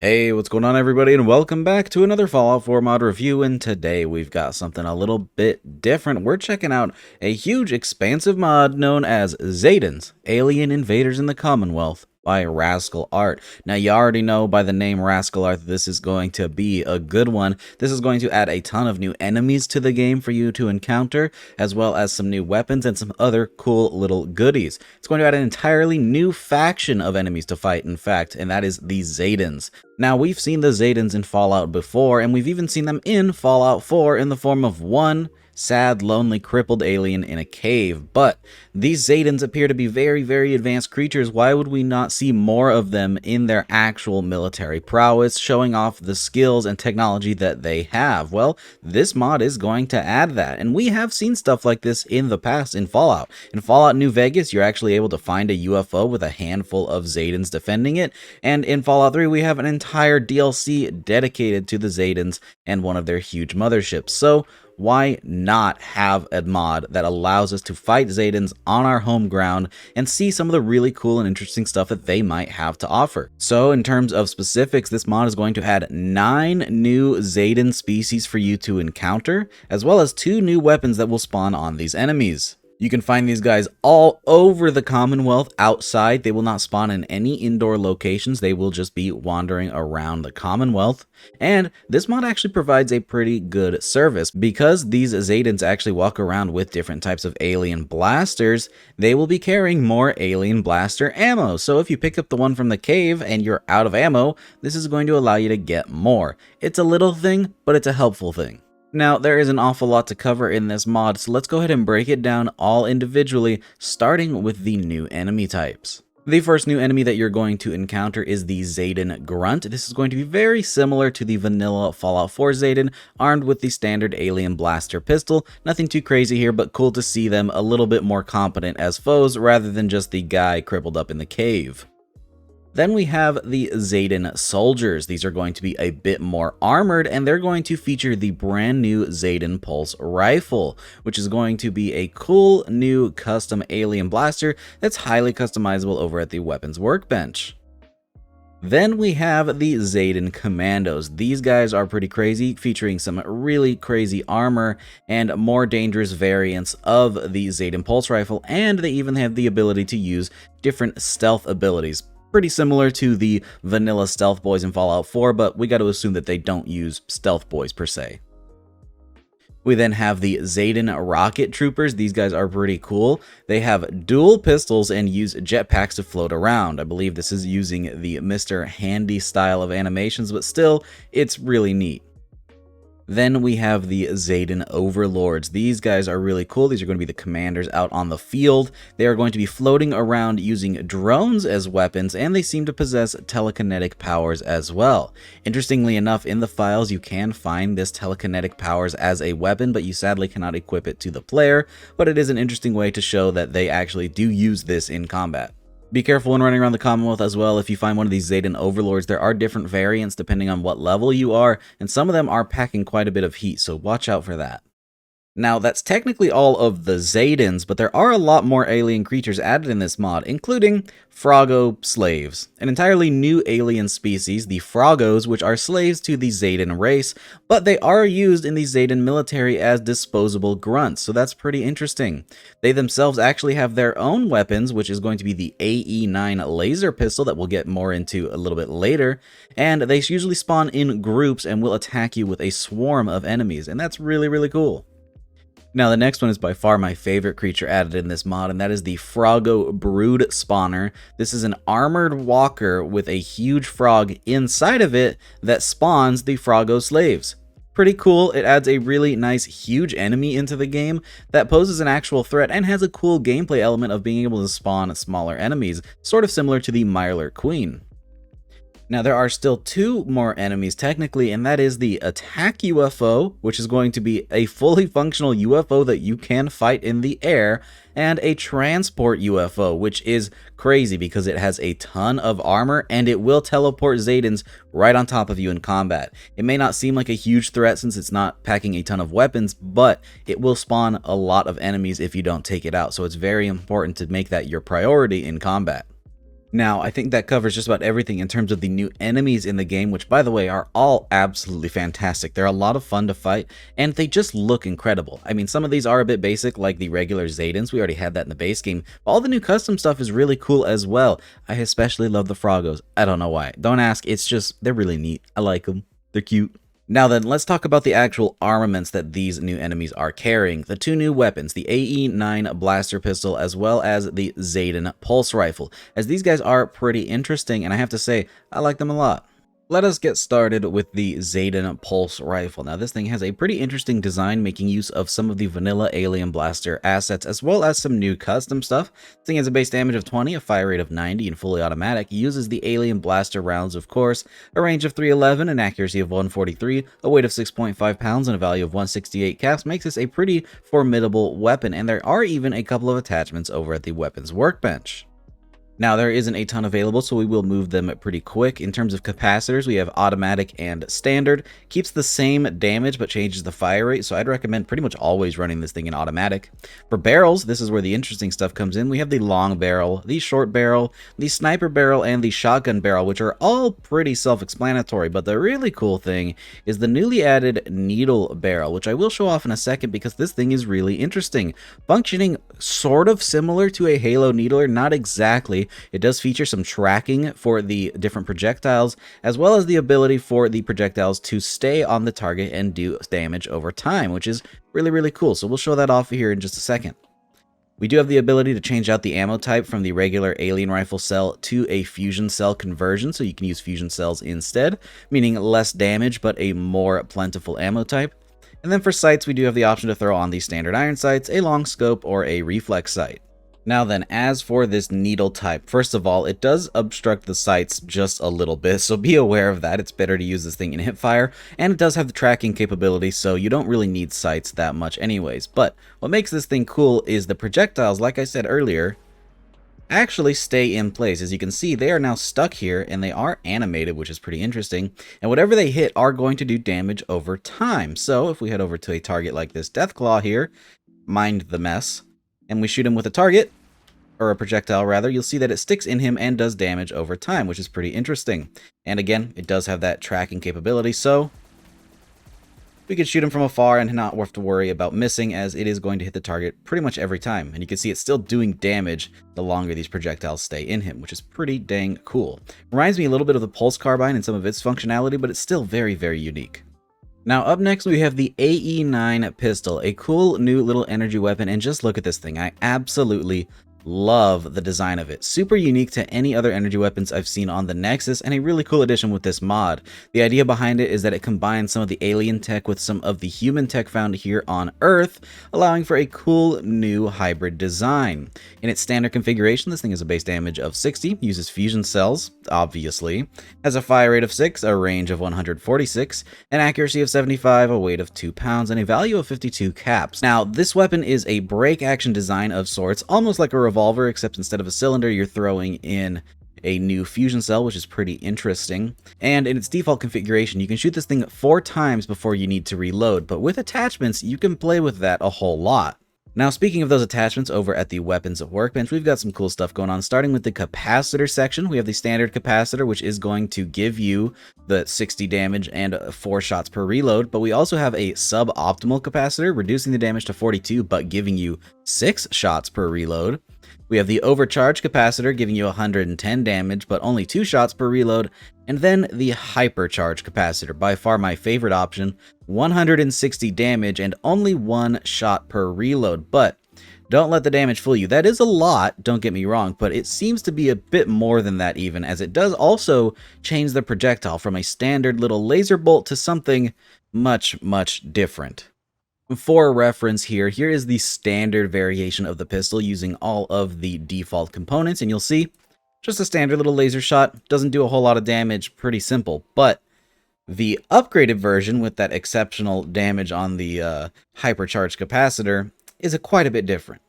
Hey, what's going on everybody, and welcome back to another Fallout 4 mod review, and today we've got something a little bit different. We're checking out a huge expansive mod known as Zetan's Alien Invaders in the Commonwealth by RascalArt. Now, you already know by the name RascalArt that this is going to be a good one. This is going to add a ton of new enemies to the game for you to encounter, as well as some new weapons and some other cool little goodies. It's going to add an entirely new faction of enemies to fight, in fact, and that is the Zetans. Now, we've seen the Zetans in Fallout before, and we've even seen them in Fallout 4 in the form of one sad, lonely, crippled alien in a cave. But these Zetans appear to be very advanced creatures. Why would we not see more of them in their actual military prowess, showing off the skills and technology that they have? Well, this mod is going to add that, and we have seen stuff like this in the past in Fallout. In Fallout New Vegas, you're actually able to find a UFO with a handful of Zetans defending it, and in Fallout 3, we have an entire DLC dedicated to the Zetans and one of their huge motherships. So why not have a mod that allows us to fight Zetans on our home ground and see some of the really cool and interesting stuff that they might have to offer? So in terms of specifics, this mod is going to add 9 new Zetan species for you to encounter, as well as 2 new weapons that will spawn on these enemies. You can find these guys all over the Commonwealth outside. They will not spawn in any indoor locations. They will just be wandering around the Commonwealth. And this mod actually provides a pretty good service. Because these Zetans actually walk around with different types of alien blasters, they will be carrying more alien blaster ammo. So if you pick up the one from the cave and you're out of ammo, this is going to allow you to get more. It's a little thing, but it's a helpful thing. Now, there is an awful lot to cover in this mod, so let's go ahead and break it down all individually, starting with the new enemy types. The first new enemy that you're going to encounter is the Zetan Grunt. This is going to be very similar to the vanilla Fallout 4 Zetan, armed with the standard alien blaster pistol. Nothing too crazy here, but cool to see them a little bit more competent as foes rather than just the guy crippled up in the cave. Then we have the Zetan Soldiers. These are going to be a bit more armored, and they're going to feature the brand new Zetan Pulse Rifle, which is going to be a cool new custom alien blaster that's highly customizable over at the weapons workbench. Then we have the Zetan Commandos. These guys are pretty crazy, featuring some really crazy armor and more dangerous variants of the Zetan Pulse Rifle, and they even have the ability to use different stealth abilities. Pretty similar to the vanilla stealth boys in Fallout 4, but we got to assume that they don't use stealth boys per se. We then have the Zetan Rocket Troopers. These guys are pretty cool. They have dual pistols and use jetpacks to float around. I believe this is using the Mr. Handy style of animations, but still, it's really neat. Then we have the Zetan Overlords. These guys are really cool. These are going to be the commanders out on the field. They are going to be floating around using drones as weapons, and they seem to possess telekinetic powers as well. Interestingly enough, in the files you can find this telekinetic powers as a weapon, but you sadly cannot equip it to the player, but it is an interesting way to show that they actually do use this in combat. Be careful when running around the Commonwealth as well. If you find one of these Zetan Overlords, there are different variants depending on what level you are, and some of them are packing quite a bit of heat, so watch out for that. Now, that's technically all of the Zetans, but there are a lot more alien creatures added in this mod, including Froggo slaves, an entirely new alien species, the Froggos, which are slaves to the Zetan race, but they are used in the Zetan military as disposable grunts, so that's pretty interesting. They themselves actually have their own weapons, which is going to be the AE-9 laser pistol that we'll get more into a little bit later, and they usually spawn in groups and will attack you with a swarm of enemies, and that's really cool. Now, the next one is by far my favorite creature added in this mod, and that is the Froggo Brood Spawner. This is an armored walker with a huge frog inside of it that spawns the Froggo slaves. Pretty cool. It adds a really nice huge enemy into the game that poses an actual threat and has a cool gameplay element of being able to spawn smaller enemies, sort of similar to the Mylar Queen. Now, there are still 2 more enemies technically, and that is the Attack UFO, which is going to be a fully functional UFO that you can fight in the air, and a Transport UFO, which is crazy because it has a ton of armor and it will teleport Zetans right on top of you in combat. It may not seem like a huge threat since it's not packing a ton of weapons, but it will spawn a lot of enemies if you don't take it out, so it's very important to make that your priority in combat. Now, I think that covers just about everything in terms of the new enemies in the game, which, by the way, are all absolutely fantastic. They're a lot of fun to fight, and they just look incredible. I mean, some of these are a bit basic, like the regular Zetans. We already had that in the base game. But all the new custom stuff is really cool as well. I especially love the Froggos. I don't know why. Don't ask. It's just, they're really neat. I like them. They're cute. Now then, let's talk about the actual armaments that these new enemies are carrying. The two new weapons, the AE-9 blaster pistol as well as the Zetan pulse rifle, as these guys are pretty interesting, and I have to say, I like them a lot. Let us get started with the Zetan pulse rifle. Now this thing has a pretty interesting design, making use of some of the vanilla alien blaster assets as well as some new custom stuff. This thing has a base damage of 20, a fire rate of 90, and fully automatic. It uses the alien blaster rounds, of course, a range of 311, an accuracy of 143, a weight of 6.5 pounds, and a value of 168 caps. Makes this a pretty formidable weapon, and there are even a couple of attachments over at the weapons workbench. Now, there isn't a ton available, so we will move them pretty quick. In terms of capacitors, we have automatic and standard. Keeps the same damage, but changes the fire rate, so I'd recommend pretty much always running this thing in automatic. For barrels, this is where the interesting stuff comes in. We have the long barrel, the short barrel, the sniper barrel, and the shotgun barrel, which are all pretty self-explanatory, but the really cool thing is the newly added needle barrel, which I will show off in a second because this thing is really interesting. Functioning sort of similar to a Halo Needler, not exactly. It does feature some tracking for the different projectiles, as well as the ability for the projectiles to stay on the target and do damage over time, which is really, really cool. So we'll show that off here in just a second. We do have the ability to change out the ammo type from the regular alien rifle cell to a fusion cell conversion, so you can use fusion cells instead, meaning less damage but a more plentiful ammo type. And then for sights, we do have the option to throw on the standard iron sights, a long scope, or a reflex sight. Now then, as for this needle type, first of all, it does obstruct the sights just a little bit, so be aware of that. It's better to use this thing in hipfire, and it does have the tracking capability, so you don't really need sights that much anyways. But what makes this thing cool is the projectiles, like I said earlier, actually stay in place. As you can see, they are now stuck here, and they are animated, which is pretty interesting, and whatever they hit are going to do damage over time. So if we head over to a target like this Deathclaw here, mind the mess, and we shoot him with a target, or a projectile rather, you'll see that it sticks in him and does damage over time, which is pretty interesting. And again, it does have that tracking capability, so we can shoot him from afar and not have to worry about missing, as it is going to hit the target pretty much every time. And you can see it's still doing damage the longer these projectiles stay in him, which is pretty dang cool. Reminds me a little bit of the pulse carbine and some of its functionality, but it's still very, very unique. Now up next we have the AE-9 pistol, a cool new little energy weapon, and just look at this thing. I absolutely love the design of it. Super unique to any other energy weapons I've seen on the Nexus, and a really cool addition with this mod. The idea behind it is that it combines some of the alien tech with some of the human tech found here on Earth, allowing for a cool new hybrid design. In its standard configuration, this thing has a base damage of 60, uses fusion cells, obviously, has a fire rate of 6, a range of 146, an accuracy of 75, a weight of 2 pounds, and a value of 52 caps. Now, this weapon is a break action design of sorts, almost like a revolver, except instead of a cylinder, you're throwing in a new fusion cell, which is pretty interesting. And in its default configuration, you can shoot this thing 4 times before you need to reload, but with attachments, you can play with that a whole lot. Now, speaking of those attachments over at the weapons workbench, we've got some cool stuff going on, starting with the capacitor section. We have the standard capacitor, which is going to give you the 60 damage and 4 shots per reload, but we also have a suboptimal capacitor, reducing the damage to 42, but giving you 6 shots per reload. We have the overcharge capacitor, giving you 110 damage, but only 2 shots per reload. And then the hypercharge capacitor, by far my favorite option, 160 damage and only 1 shot per reload. But don't let the damage fool you. That is a lot, don't get me wrong, but it seems to be a bit more than that even, as it does also change the projectile from a standard little laser bolt to something much, much different. For reference here is the standard variation of the pistol using all of the default components, and you'll see just a standard little laser shot, doesn't do a whole lot of damage, pretty simple. But the upgraded version with that exceptional damage on the hypercharged capacitor is quite a bit different.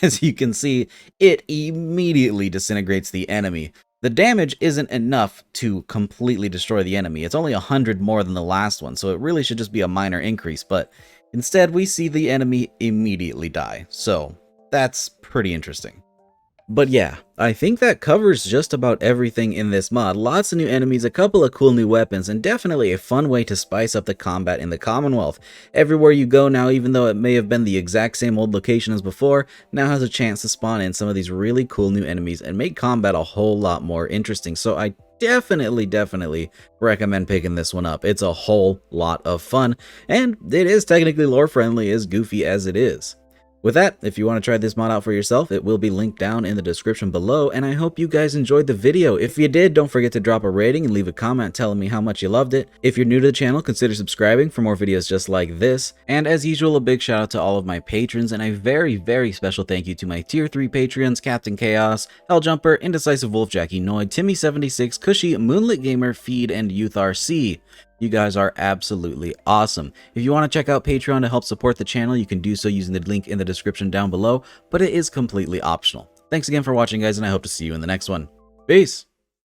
As you can see, it immediately disintegrates the enemy. The damage isn't enough to completely destroy the enemy. It's only 100 more than the last one, so it really should just be a minor increase, but instead we see the enemy immediately die. So that's pretty interesting. But yeah, I think that covers just about everything in this mod. Lots of new enemies, a couple of cool new weapons, and definitely a fun way to spice up the combat in the Commonwealth. Everywhere you go now, even though it may have been the exact same old location as before, now has a chance to spawn in some of these really cool new enemies and make combat a whole lot more interesting. So I definitely recommend picking this one up. It's a whole lot of fun, and it is technically lore friendly, as goofy as it is. With that, if you want to try this mod out for yourself, it will be linked down in the description below, and I hope you guys enjoyed the video. If you did, don't forget to drop a rating and leave a comment telling me how much you loved it. If you're new to the channel, consider subscribing for more videos just like this. And as usual, a big shout out to all of my patrons, and a very special thank you to my tier 3 Patreons, Captain Chaos, Helljumper, Indecisive Wolf, Jackie Noid, Timmy76, Cushy, Moonlit Gamer, Feed, and Youth RC. You guys are absolutely awesome. If you want to check out Patreon to help support the channel, you can do so using the link in the description down below, but it is completely optional. Thanks again for watching, guys, and I hope to see you in the next one. Peace!